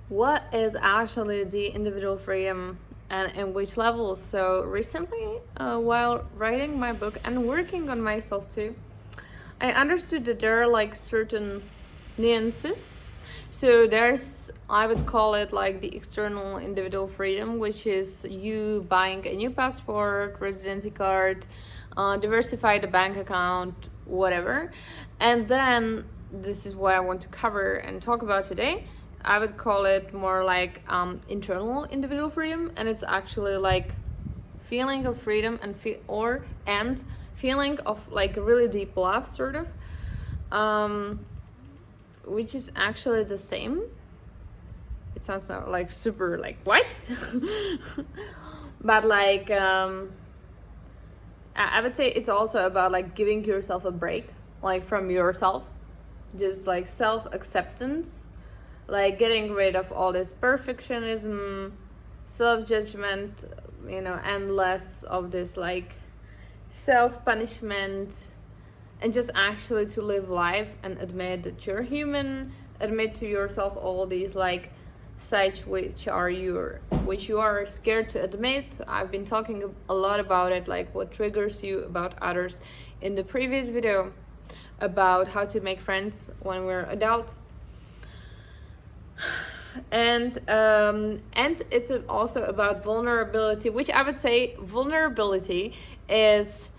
what is actually the individual freedom and in which levels. So recently, while writing my book and working on myself too, I understood that there are like certain nuances. So there's, I would call it like the external individual freedom, which is you buying a new passport, residency card, diversify the bank account, whatever. And then this is what I want to cover and talk about today. I would call it more like internal individual freedom, and it's actually like feeling of freedom and feeling of like really deep love, sort of, which is actually the same. It sounds not like super like what, but like I would say it's also about like giving yourself a break, like from yourself, just like self-acceptance, like getting rid of all this perfectionism, self-judgment, and less of this like self-punishment, and just actually to live life and admit that you're human, admit to yourself all these like sides which you are scared to admit. I've been talking a lot about it, like what triggers you about others in the previous video about how to make friends when we're adult. And it's also about vulnerability, which I would say vulnerability is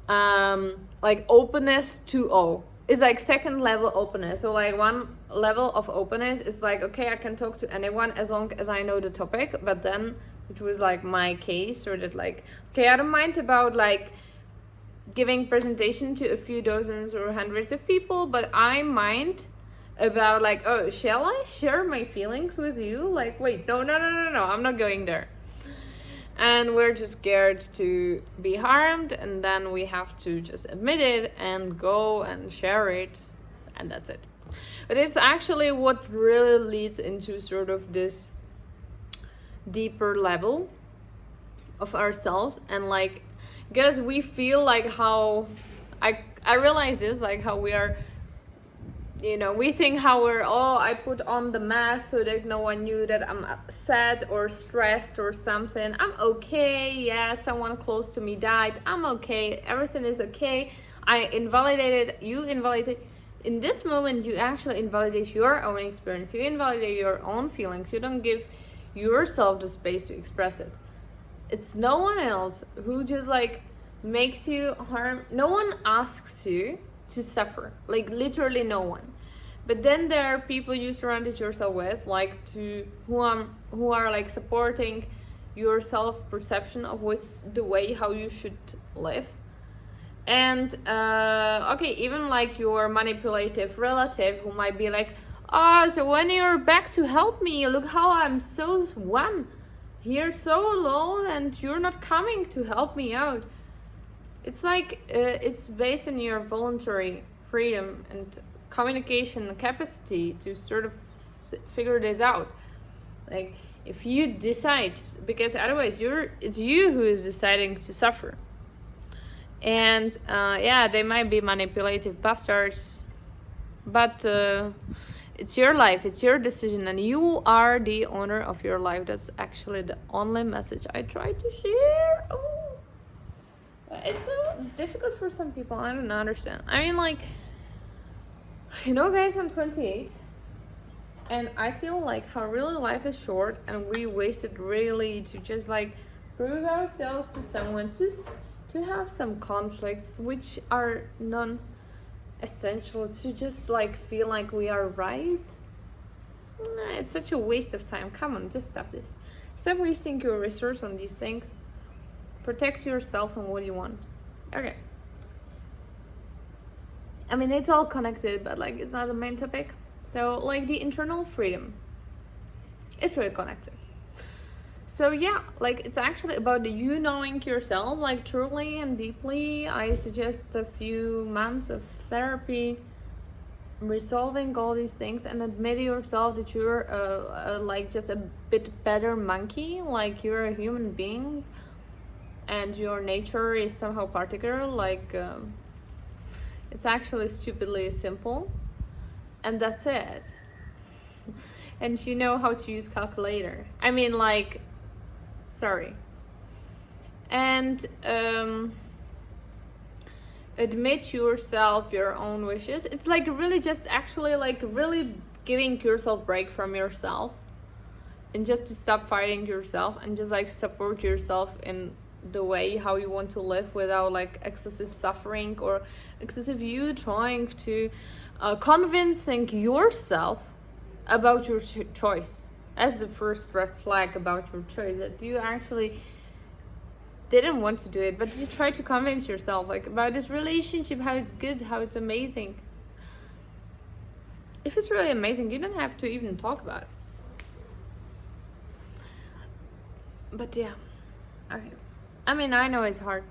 like openness to all. It's like second level openness. So like one level of openness is like, okay, I can talk to anyone as long as I know the topic. But then it was like my case, or that like, okay, I don't mind about like giving presentation to a few dozens or hundreds of people, but I mind about like, oh, shall I share my feelings with you? Like, wait, no, I'm not going there. And we're just scared to be harmed, and then we have to just admit it and go and share it, and that's it. But it's actually what really leads into sort of this deeper level of ourselves, and like, because we feel like how I realize this, like how we are, we think how we're, I put on the mask so that no one knew that I'm sad or stressed or something. I'm okay. Yeah, someone close to me died. I'm okay. Everything is okay. I invalidated, you invalidated. In this moment, you actually invalidate your own experience. You invalidate your own feelings. You don't give yourself the space to express it. It's no one else who just like makes you harm. No one asks you to suffer, like literally no one. But then there are people you surrounded yourself with, like who are like supporting your self-perception of the way how you should live. And okay, even like your manipulative relative who might be like, so when you're back to help me, look how I'm so here so alone and you're not coming to help me out. It's like it's based on your voluntary freedom and communication capacity to sort of figure this out. Like if you decide, because otherwise it's you who is deciding to suffer. And they might be manipulative bastards, but it's your life, it's your decision, and you are the owner of your life. That's actually the only message I try to share. It's so difficult for some people. I don't understand. I mean, like, guys, I'm 28, and I feel like how really life is short, and we wasted really to just like prove ourselves to someone, to have some conflicts which are non-essential, to just like feel like we are right. It's such a waste of time. Come on, just stop this. Stop wasting your resource on these things. Protect yourself and what you want. Okay. I mean, it's all connected, but like it's not the main topic. So like the internal freedom, it's really connected. So yeah, like it's actually about you knowing yourself like truly and deeply. I suggest a few months of therapy, resolving all these things, and admit yourself that you're like just a bit better monkey, like you're a human being and your nature is somehow particular, like it's actually stupidly simple, and that's it. and you know how to use calculator. I mean, like, sorry. And admit yourself your own wishes. It's like really just actually like really giving yourself break from yourself, and just to stop fighting yourself and just like support yourself in the way how you want to live without like excessive suffering or excessive you trying to convincing yourself about your choice. As the first red flag about your choice, that you actually didn't want to do it, but you try to convince yourself like about this relationship, how it's good, how it's amazing. If it's really amazing, you don't have to even talk about it. But yeah, okay. I mean, I know it's hard.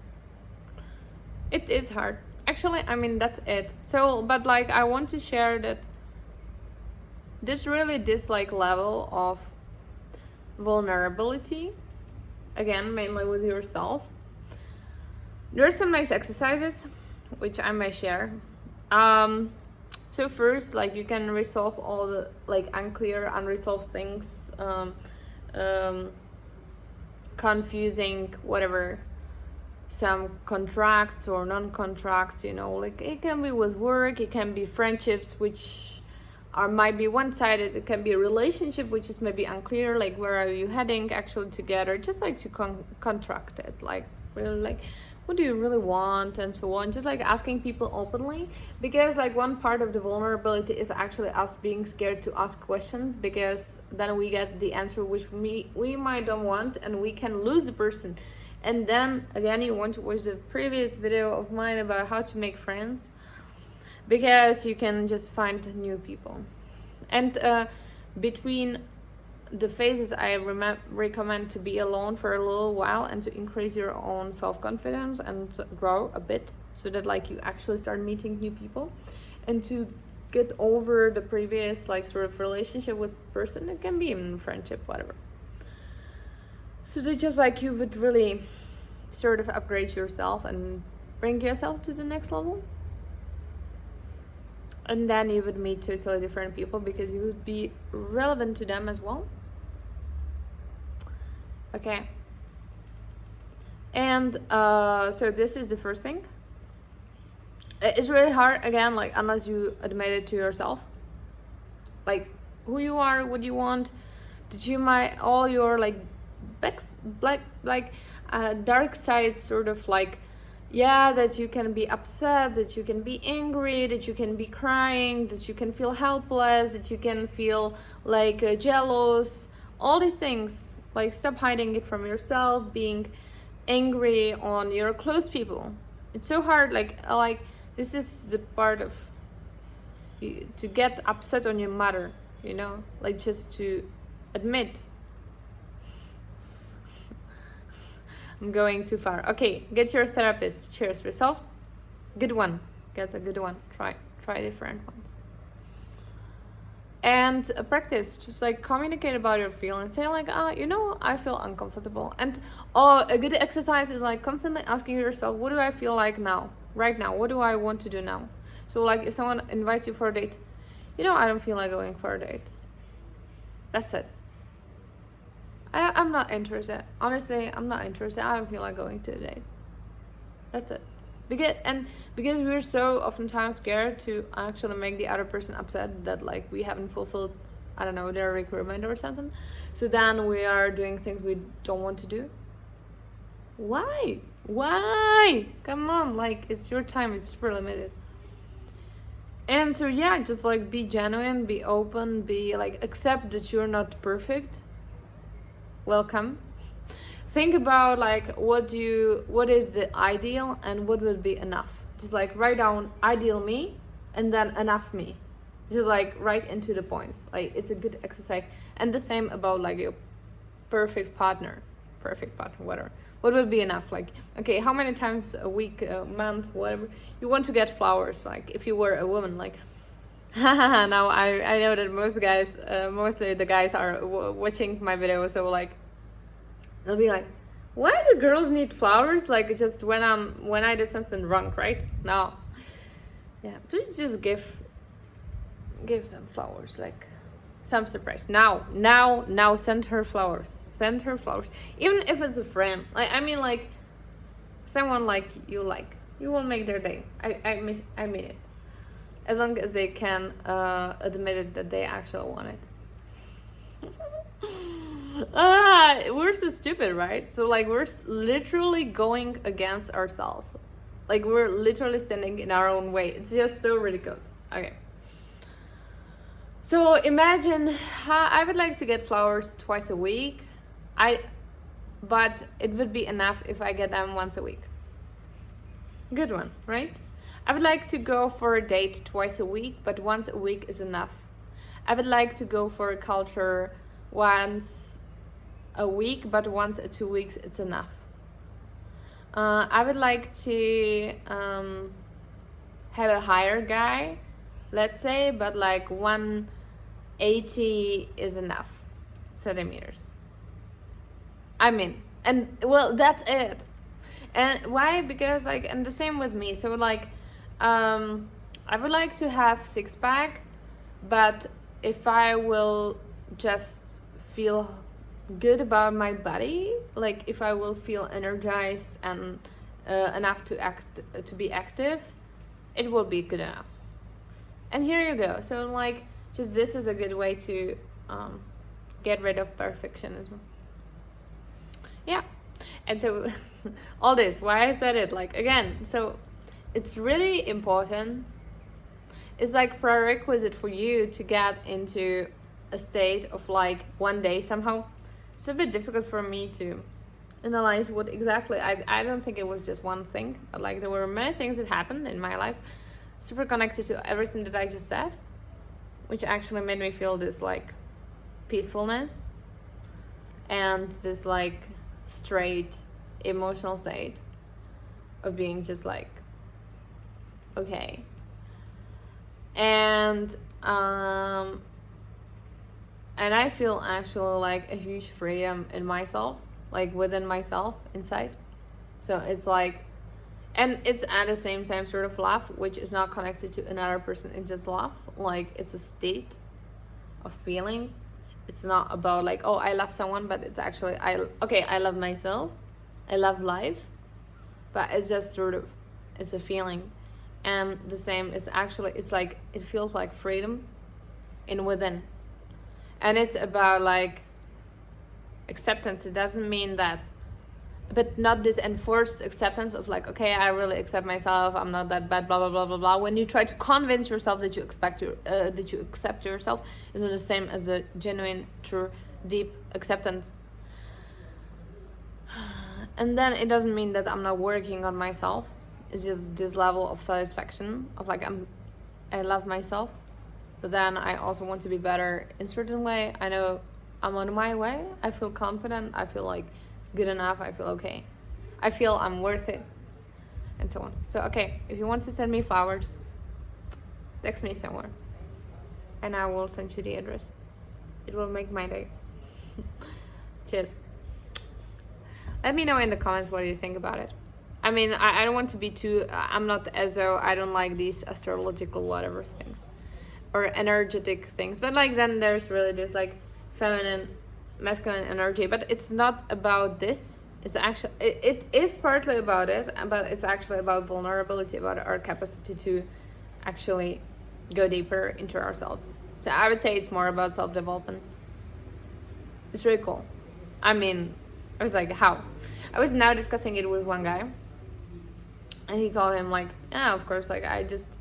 It is hard. Actually, I mean, that's it. So, but like, I want to share that there's really this like level of vulnerability, again, mainly with yourself. There's some nice exercises, which I may share. So first, like, you can resolve all the like unclear, unresolved things, confusing, whatever, some contracts or non-contracts, you know, like it can be with work, it can be friendships which might be one-sided, it can be a relationship which is maybe unclear, like where are you heading actually together, just like to contract it, like really like what do you really want and so on, just like asking people openly, because like one part of the vulnerability is actually us being scared to ask questions, because then we get the answer which we might don't want, and we can lose the person. And then again, you want to watch the previous video of mine about how to make friends, because you can just find new people. And between the phases, I recommend to be alone for a little while and to increase your own self-confidence and grow a bit, so that like you actually start meeting new people, and to get over the previous like sort of relationship with person. It can be even friendship, whatever. So that just like you would really sort of upgrade yourself and bring yourself to the next level. And then you would meet totally different people, because you would be relevant to them as well. Okay. And so this is the first thing. It's really hard, again, like unless you admit it to yourself, like who you are, what you want, that you might all your like dark sides, sort of like, yeah, that you can be upset, that you can be angry, that you can be crying, that you can feel helpless, that you can feel like jealous, all these things. Like, stop hiding it from yourself, being angry on your close people. It's so hard, like this is the part of to get upset on your mother, you know, like just to admit. I'm going too far. Okay, get your therapist. Cheers. Resolved? Good one. Get a good one. Try different ones. And practice, just like communicate about your feelings. Say like, you know, I feel uncomfortable. And a good exercise is like constantly asking yourself, what do I feel like now? Right now, what do I want to do now? So like if someone invites you for a date, you know, I don't feel like going for a date. That's it. I'm not interested. Honestly, I'm not interested. I don't feel like going to a date. That's it. Because we're so oftentimes scared to actually make the other person upset that like we haven't fulfilled, I don't know, their requirement or something. So then we are doing things we don't want to do. Why? Come on, like it's your time, it's super limited. And so yeah, just like be genuine, be open, be like accept that you're not perfect. Welcome. Think about like what is the ideal and what would be enough. Just like write down ideal me and then enough me. Just like write into the points. Like it's a good exercise. And the same about like your perfect partner, whatever. What would be enough? Like, okay, how many times a week, a month, whatever you want to get flowers? Like if you were a woman, like now I know that mostly the guys are watching my video, so like they'll be like, why do girls need flowers? Like just when I did something wrong, right? No, yeah, please just give some flowers, like some surprise. Now send her flowers. Send her flowers. Even if it's a friend. I mean, like, someone like, you will make their day. I mean it. As long as they can admit it that they actually want it. We're so stupid, right? So, like, we're literally going against ourselves. Like, we're literally standing in our own way. It's just so ridiculous. Okay. So imagine, I would like to get flowers twice a week. But it would be enough if I get them once a week. Good one, right? I would like to go for a date twice a week, but once a week is enough. I would like to go for a culture once a week, but once in 2 weeks it's enough. I would like to have a higher guy, let's say, but like 180 is enough centimeters. I mean, and well, that's it. And why? Because like, and the same with me. So like, I would like to have 6-pack, but if I will just feel good about my body, like if I will feel energized and enough to be active, it will be good enough. And here you go. So like, just this is a good way to get rid of perfectionism. Yeah. And so all this, why I said it, like, again, so it's really important. It's like prerequisite for you to get into a state of like one day somehow. It's a bit difficult for me to analyze what exactly, I don't think it was just one thing, but like there were many things that happened in my life, super connected to everything that I just said, which actually made me feel this like peacefulness and this like straight emotional state of being just like okay. And I feel actually like a huge freedom in myself, like within myself, inside. So it's like, and it's at the same time sort of love, which is not connected to another person. It's just love, like it's a state of feeling. It's not about like, oh, I love someone, but it's actually I love myself, I love life, but it's just sort of, it's a feeling. And the same is actually, it's like, it feels like freedom in within. And it's about like acceptance. It doesn't mean that, but not this enforced acceptance of like, okay, I really accept myself, I'm not that bad, blah blah blah blah blah. When you try to convince yourself that you accept yourself, is not the same as a genuine, true, deep acceptance. And then it doesn't mean that I'm not working on myself. It's just this level of satisfaction of like I love myself, but then I also want to be better in a certain way. I know I'm on my way. I feel confident. I feel like good enough. I feel okay. I feel I'm worth it, and so on. So okay, if you want to send me flowers, text me somewhere, and I will send you the address. It will make my day. Cheers. Let me know in the comments what you think about it. I mean, I don't want to be too, I'm not Ezo, I don't like these astrological whatever things, or energetic things, but like then there's really this like feminine, masculine energy, but it's not about this. It's actually, it is partly about this, but it's actually about vulnerability, about our capacity to actually go deeper into ourselves. So I would say it's more about self-development. It's really cool. I mean, I was like, how? I was now discussing it with one guy, and he told him like, yeah, of course, like I just,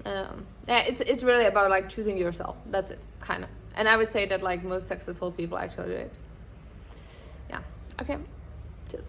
yeah, it's really about like choosing yourself. That's it, kind of. And I would say that like most successful people actually do it. Yeah. Okay. Cheers.